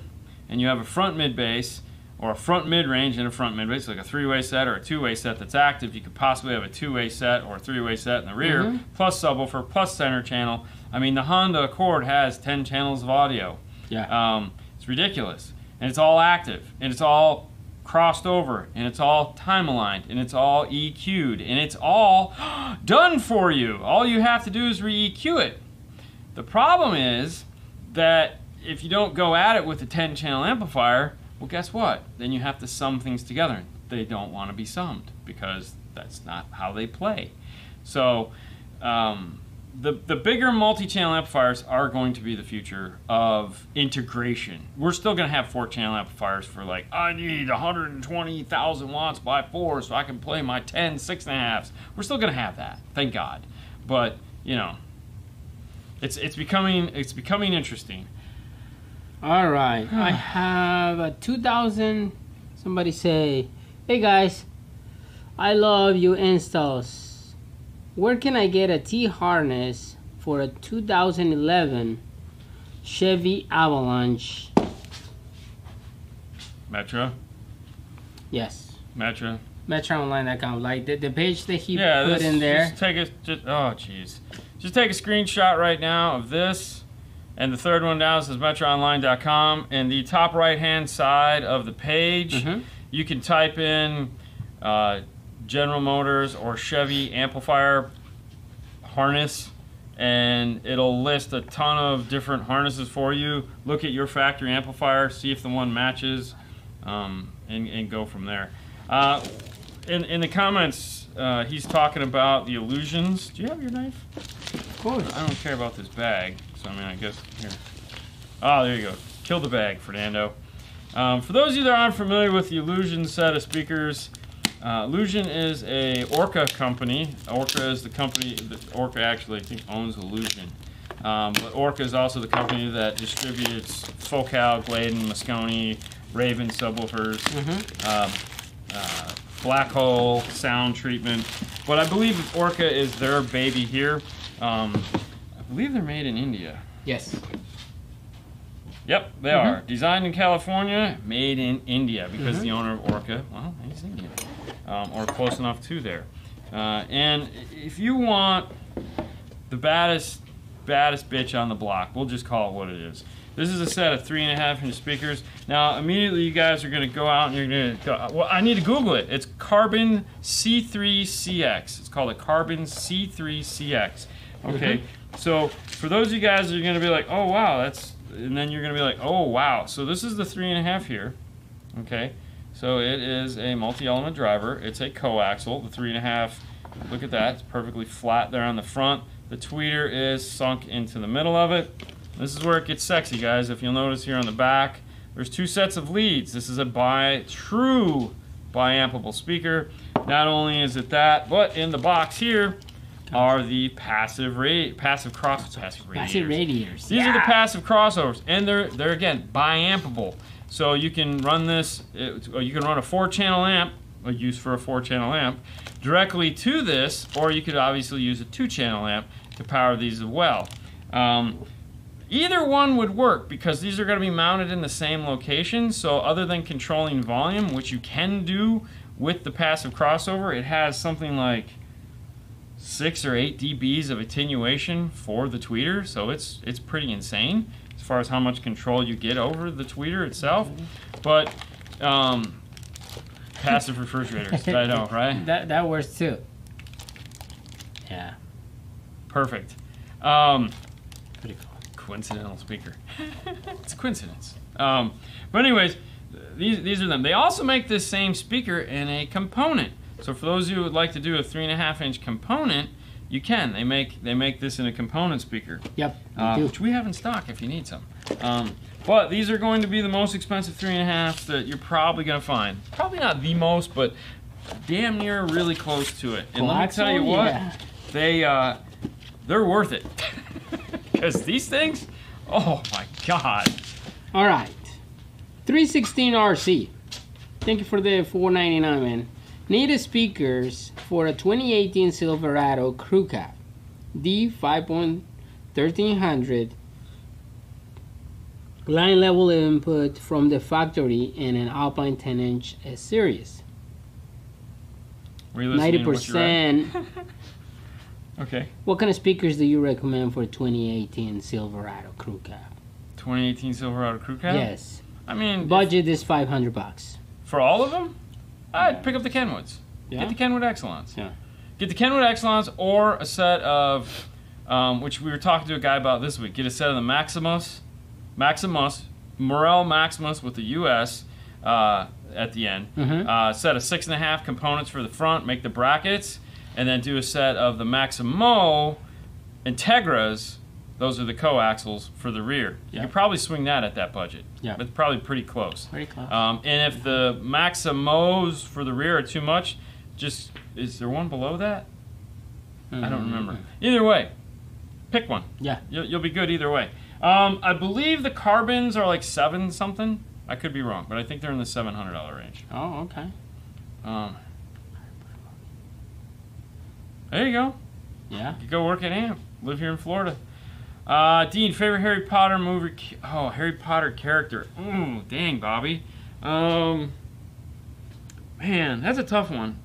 and you have a front mid bass or a front mid range and a front mid bass, like a 3-way set or a 2-way set that's active, you could possibly have a 2-way set or a 3-way set in the rear, plus subwoofer, plus center channel. I mean, the Honda Accord has 10 channels of audio. It's ridiculous, and it's all active, and it's all crossed over, and it's all time aligned, and it's all EQ'd, and it's all done for you. All you have to do is re-EQ it. The problem is that if you don't go at it with a 10-channel amplifier, well, guess what? Then you have to sum things together. They don't want to be summed because that's not how they play. So the bigger multi-channel amplifiers are going to be the future of integration. We're still going to have 4-channel amplifiers for like, I need 120,000 watts by 4 so I can play my 10 6.5s. We're still going to have that, thank God. But, you know, it's becoming interesting. All right, I have a 2000. Somebody say, hey guys, I love your installs. Where can I get a T-harness for a 2011 Chevy Avalanche? Metro? Yes. Metro? MetroOnline.com, like the page that he Yeah, put in there. Just take just take a screenshot right now of this, and the third one down says MetroOnline.com. In the top right-hand side of the page, you can type in General Motors or Chevy amplifier harness, and it'll list a ton of different harnesses for you. Look at your factory amplifier, see if the one matches, and go from there. In the comments, he's talking about the illusions. Do you have your knife? Of course. I don't care about this bag, so I mean, I guess here. Oh, there you go. Kill the bag, Fernando. For those of you that aren't familiar with the Illusion set of speakers, Illusion is a Orca company. Orca is the company that Orca actually, I think, owns Illusion. But Orca is also the company that distributes Focal, Gladen, Moscone, Raven subwoofers, Black Hole sound treatment. But I believe Orca is their baby here. I believe they're made in India. Yes. Yep, they are. Designed in California, made in India, because the owner of Orca, well, he's Indian. Or close enough to there. And if you want the baddest bitch on the block, we'll just call it what it is. This is a set of 3.5-inch speakers. Now, immediately you guys are going to go out and you're going to go, well, I need to Google it. It's Carbon C3CX. It's called a Carbon C3CX. Okay, so for those of you guys that are going to be like, oh, wow, that's, and then you're going to be like, oh, wow. So this is the 3.5 here. Okay, so it is a multi-element driver. It's a coaxial. The 3.5, look at that. It's perfectly flat there on the front. The tweeter is sunk into the middle of it. This is where it gets sexy, guys. If you'll notice here on the back, there's 2 sets of leads. This is a true biampable speaker. Not only is it that, but in the box here are the passive radiators. These are the passive crossovers, and they're again biampable. So you can run this. You can run a 4-channel amp, used for a 4-channel amp, directly to this, or you could obviously use a 2-channel amp to power these as well. Either one would work because these are going to be mounted in the same location. So other than controlling volume, which you can do with the passive crossover, it has something like 6 or 8 dBs of attenuation for the tweeter. So it's pretty insane as far as how much control you get over the tweeter itself. But passive refrigerators, I know, right? That works too. Yeah. Perfect. Pretty cool. Coincidental speaker. It's a coincidence. But anyways, these are them. They also make this same speaker in a component. So for those of you who would like to do a 3.5-inch component, you can. They make this in a component speaker. Yep. Which we have in stock if you need some. But these are going to be the most expensive 3.5s that you're probably going to find. Probably not the most, but damn near really close to it. And let me tell you what, they're worth it. Because these things, oh my God. All right. 316 RC. Thank you for the $4.99, man. Needed speakers for a 2018 Silverado Crew Cab. D5.1300. Line level input from the factory in an Alpine 10-inch series. 90%. Okay. What kind of speakers do you recommend for 2018 Silverado Crew Cab? 2018 Silverado Crew Cab? Yes. I mean, budget is $500. For all of them? I'd pick up the Kenwoods. Yeah? Get the Kenwood Excellence. Yeah. Get the Kenwood Excellence or a set of, which we were talking to a guy about this week. Get a set of the Morel Maximus with the US at the end. Set of 6.5 components for the front, make the brackets, and then do a set of the Maximo Integras. Those are the coaxials for the rear. You could probably swing that at that budget. Yeah. It's probably pretty close. Pretty close. And if the Maximos for the rear are too much, is there one below that? I don't remember. Either way, pick one. Yeah. You'll be good either way. I believe the Carbons are like 7 something. I could be wrong, but I think they're in the $700 range. Oh, okay. There you go. Yeah. You go work at AMP. Live here in Florida. Dean, favorite Harry Potter movie? Oh, Harry Potter character. Ooh, dang, Bobby. Man, Man, that's a tough one.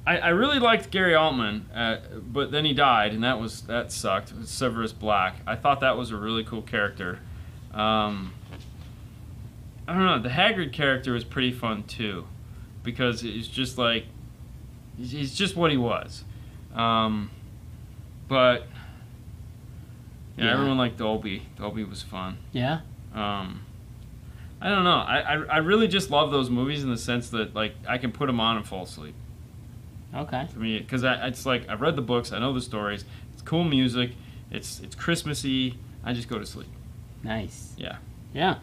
I really liked Gary Altman, but then he died, and that sucked. Severus Black. I thought that was a really cool character. I don't know. The Hagrid character was pretty fun too, because it's just like he's just what he was. But yeah, everyone liked Dolby. Dolby was fun. Yeah. I don't know. I really just love those movies in the sense that like I can put them on and fall asleep. Okay. For me, because it's like I've read the books, I know the stories. It's cool music. It's Christmassy. I just go to sleep. Nice. Yeah. Yeah.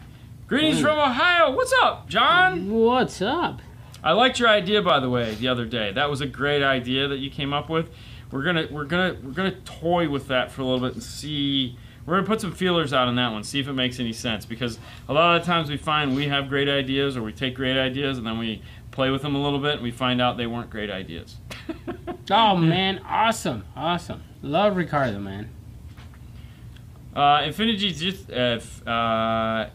Greetings from Ohio. What's up, John? What's up? I liked your idea, by the way, the other day. That was a great idea that you came up with. We're gonna toy with that for a little bit and see. We're gonna put some feelers out on that one, see if it makes any sense. Because a lot of times we find we have great ideas, or we take great ideas, and then we play with them a little bit, and we find out they weren't great ideas. Oh man, awesome. Love Ricardo, man. Infinity geez, oh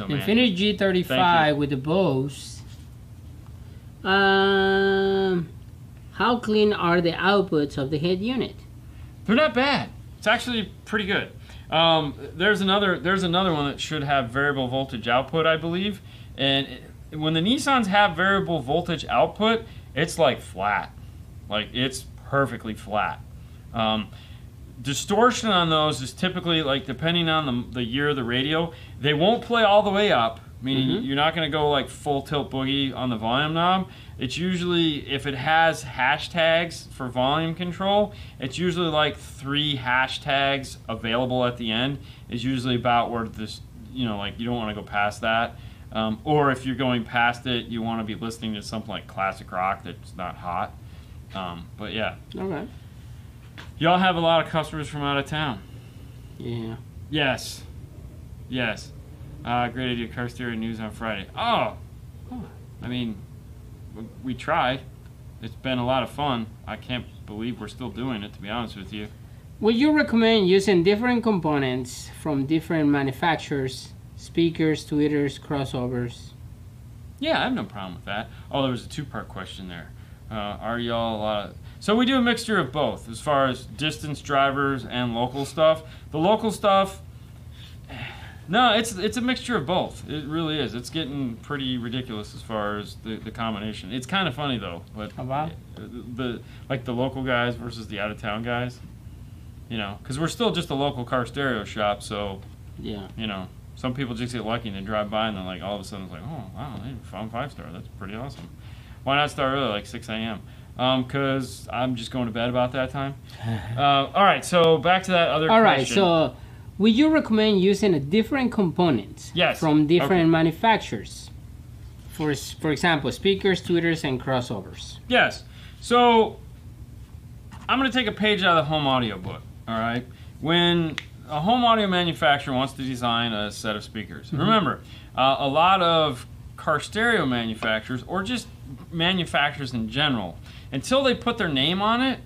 man. Infinity G35 with the Bose. How clean are the outputs of the head unit? They're not bad. It's actually pretty good. There's another one that should have variable voltage output, I believe. And when the Nissans have variable voltage output, it's like flat. Like it's perfectly flat. Distortion on those is typically like depending on the year of the radio, they won't play all the way up. Meaning you're not going to go like full tilt boogie on the volume knob. It's usually, if it has hashtags for volume control, it's usually like 3 hashtags available at the end. Is usually about where this, like you don't want to go past that. Or if you're going past it, you want to be listening to something like classic rock that's not hot. But yeah. Okay. Y'all have a lot of customers from out of town. Yeah. Yes. Great idea, car stereo news on Friday. Oh, I mean, we tried. It's been a lot of fun. I can't believe we're still doing it, to be honest with you. Would you recommend using different components from different manufacturers, speakers, tweeters, crossovers? Yeah, I have no problem with that. Oh, there was a 2-part question there. Are y'all... So we do a mixture of both as far as distance drivers and local stuff. The local stuff... No, it's a mixture of both. It really is. It's getting pretty ridiculous as far as the combination. It's kind of funny though. But about the local guys versus the out of town guys, because we're still just a local car stereo shop. So yeah, some people just get lucky and they drive by and they're like, all of a sudden it's like, oh wow, they found 5-star. That's pretty awesome. Why not start early, like 6 a.m.? Because I'm just going to bed about that time. All right, so back to that other question. All right, so. Would you recommend using a different components from different manufacturers? For example, speakers, tweeters, and crossovers. Yes. So I'm going to take a page out of the home audio book. All right. When a home audio manufacturer wants to design a set of speakers, remember, a lot of car stereo manufacturers or just manufacturers in general, until they put their name on it.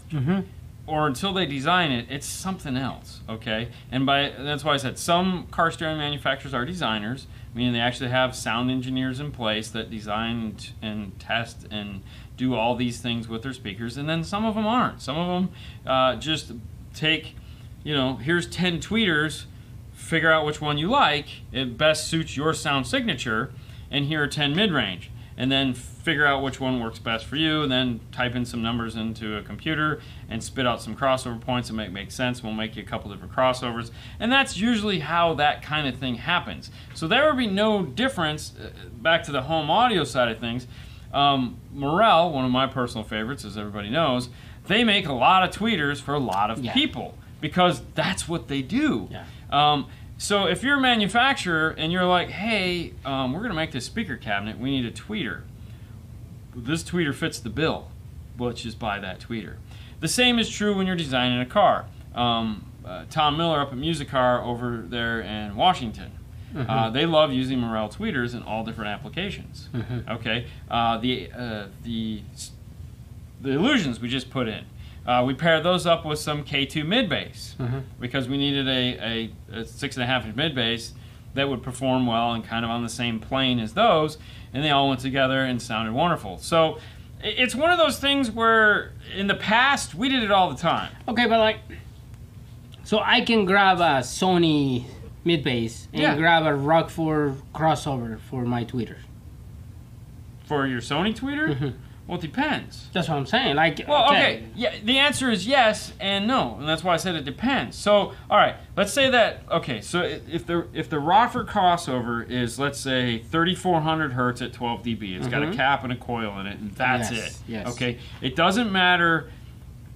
Or until they design it, it's something else, okay? And that's why I said some car stereo manufacturers are designers, meaning they actually have sound engineers in place that design and test and do all these things with their speakers, and then some of them aren't. Some of them just take, here's 10 tweeters, figure out which one you like, it best suits your sound signature, and here are 10 mid-range. And then figure out which one works best for you, and then type in some numbers into a computer and spit out some crossover points that make sense. We'll make you a couple different crossovers, and that's usually how that kind of thing happens. So there would be no difference. Back to the home audio side of things, Morel, one of my personal favorites, as everybody knows, they make a lot of tweeters for a lot of people because that's what they do. So if you're a manufacturer and you're like, hey, we're going to make this speaker cabinet, we need a tweeter. This tweeter fits the bill. Let's just buy that tweeter. The same is true when you're designing a car. Tom Miller up at Music Car over there in Washington. They love using Morel tweeters in all different applications. Okay, the illusions we just put in. We paired those up with some K2 mid bass because we needed a 6.5-inch mid bass that would perform well and kind of on the same plane as those, and they all went together and sounded wonderful. So it's one of those things where in the past we did it all the time. Okay, but like, so I can grab a Sony mid-bass and grab a Rockford crossover for my tweeter. For your Sony tweeter? Mm-hmm. Well, it depends. That's what I'm saying. Like, well, okay. Yeah, the answer is yes and no, and that's why I said it depends. So, all right, let's say that. Okay, so if the Rockford crossover is, let's say, 3,400 hertz at 12 dB, it's got a cap and a coil in it, and that's it. Yes. Okay, it doesn't matter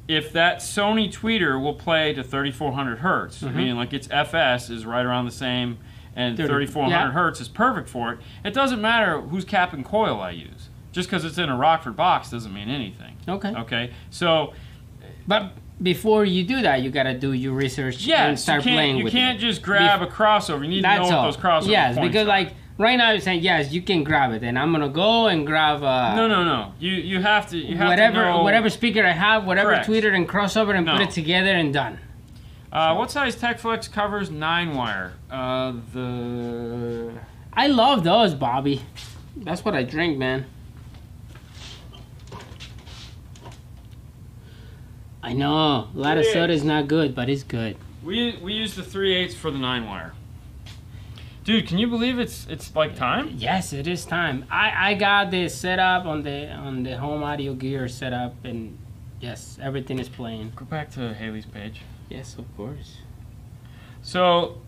if that Sony tweeter will play to 3,400 hertz, meaning like its FS is right around the same, and 3,400 hertz is perfect for it. It doesn't matter whose cap and coil I use. Just because it's in a Rockford box doesn't mean anything. Okay. Okay. So, but before you do that, you gotta do your research and start playing with it. You can't just grab a crossover. You need to know what those crossover points because are. like right now you're saying yes, you can grab it, and I'm gonna go and grab. No. You have to. Whatever speaker I have, whatever tweeter and crossover, and put it together and done. What size TechFlex covers 9-wire? I love those, Bobby. That's what I drink, man. I know, a lot of soda is not good, but it's good. We use the 3/8 for the 9-wire. Dude, can you believe it's like time? Yes, it is time. I got this set up on the home audio gear set up, and yes, everything is playing. Go back to Haley's page. Yes, of course. So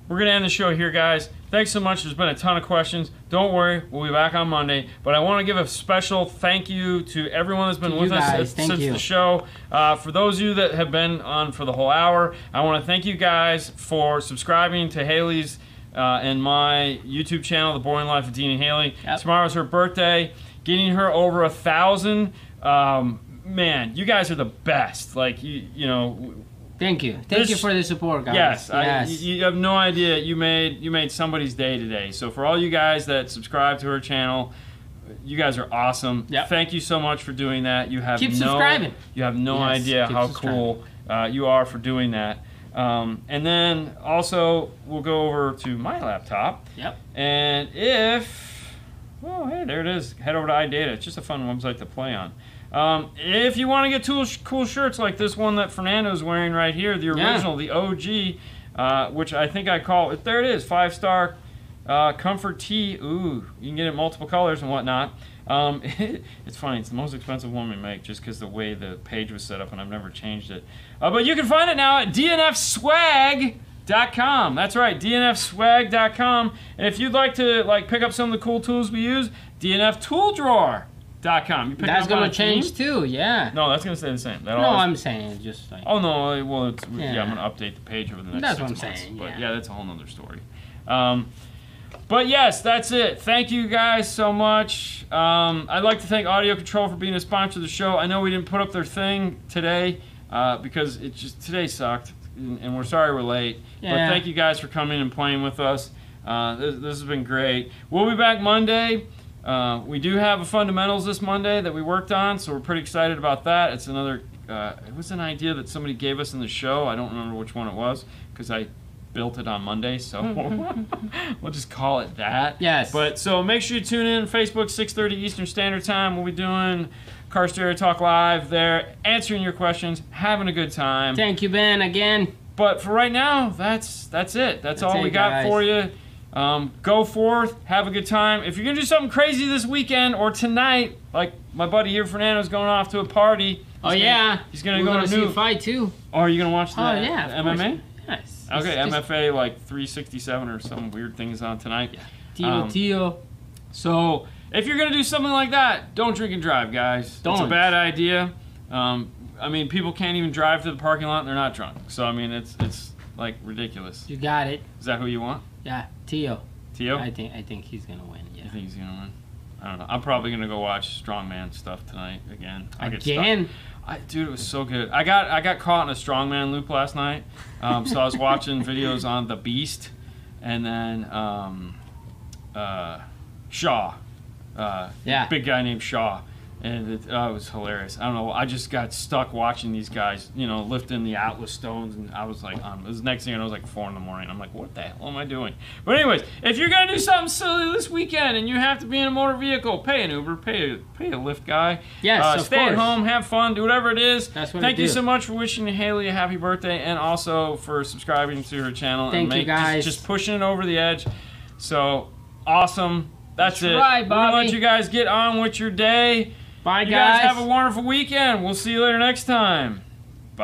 we're gonna end the show here, guys. Thanks so much. There's been a ton of questions. Don't worry, we'll be back on Monday. But I want to give a special thank you to everyone that's been with us since the show. For those of you that have been on for the whole hour, I want to thank you guys for subscribing to Haley's and my YouTube channel, The Boring Life of Dean and Haley. Yep. Tomorrow's her birthday. Getting her over 1,000. Man, you guys are the best. Like, you know... Thank you. Thank you for the support, guys. Yes. You have no idea. You made somebody's day today. So for all you guys that subscribe to her channel, you guys are awesome. Yep. Thank you so much for doing that. You have Keep subscribing. You have no idea how cool you are for doing that. And then also we'll go over to my laptop. Yep. And hey, there it is. Head over to iData. It's just a fun website to play on. If you want to get cool shirts like this one that Fernando's wearing right here, the original, the OG, which I think I call it. There it is, 5-star comfort tee. Ooh, you can get it in multiple colors and whatnot. It's funny, it's the most expensive one we make just because the way the page was set up, and I've never changed it. But you can find it now at dnfswag.com. That's right, dnfswag.com. And if you'd like to pick up some of the cool tools we use, dnftooldrawer.com. That's gonna change too, yeah. No, that's gonna stay the same. I'm saying just like. Oh no, well, I'm gonna update the page over the next 6 months. That's what I'm saying. But yeah, that's a whole nother story. But yes, that's it. Thank you guys so much. I'd like to thank Audio Control for being a sponsor of the show. I know we didn't put up their thing today because today sucked, and we're sorry we're late. Yeah. But thank you guys for coming and playing with us. This has been great. We'll be back Monday. We do have a fundamentals this Monday that we worked on, so we're pretty excited about that. It's another, it was an idea that somebody gave us in the show. I don't remember which one it was because I built it on Monday, so we'll just call it that. Yes. But so make sure you tune in, Facebook, 6:30 Eastern Standard Time. We'll be doing Car Stereo Talk Live there, answering your questions, having a good time. Thank you, Ben, again. But for right now, that's it. That's all we got for you. Go forth, have a good time. If you're gonna do something crazy this weekend or tonight, like my buddy here, Fernando's going off to a party. He's gonna go to see a fight too. Oh, are you gonna watch the MMA? Yes. Okay, MFA like 367 or some weird things on tonight. Yeah. Tio. So if you're gonna do something like that, don't drink and drive, guys. It's a bad idea. I mean, people can't even drive to the parking lot and they're not drunk. So I mean, it's like ridiculous. You got it. Is that who you want? Yeah, Tio. Tio? I think he's gonna win. Yeah. You think he's gonna win? I don't know. I'm probably gonna go watch strongman stuff tonight again. Dude, it was so good. I got caught in a strongman loop last night. So I was watching videos on The Beast, and then Shaw. Big guy named Shaw. And it was hilarious. I don't know. I just got stuck watching these guys, you know, lifting the Atlas stones, and I was like, it was the next thing I know, it was like 4 in the morning. I'm like, what the hell am I doing? But anyways, if you're gonna do something silly this weekend and you have to be in a motor vehicle, pay an Uber, pay a Lyft guy. Yes, of stay course. at home, have fun, do whatever it is. That's what I Thank you do. so much for wishing Haley a happy birthday, and also for subscribing to her channel. Thank you, guys. Just pushing it over the edge. So awesome. That's it. Right, We're gonna Bobby. let you guys get on with your day. Bye, You guys. guys have a wonderful weekend. We'll see you later next time.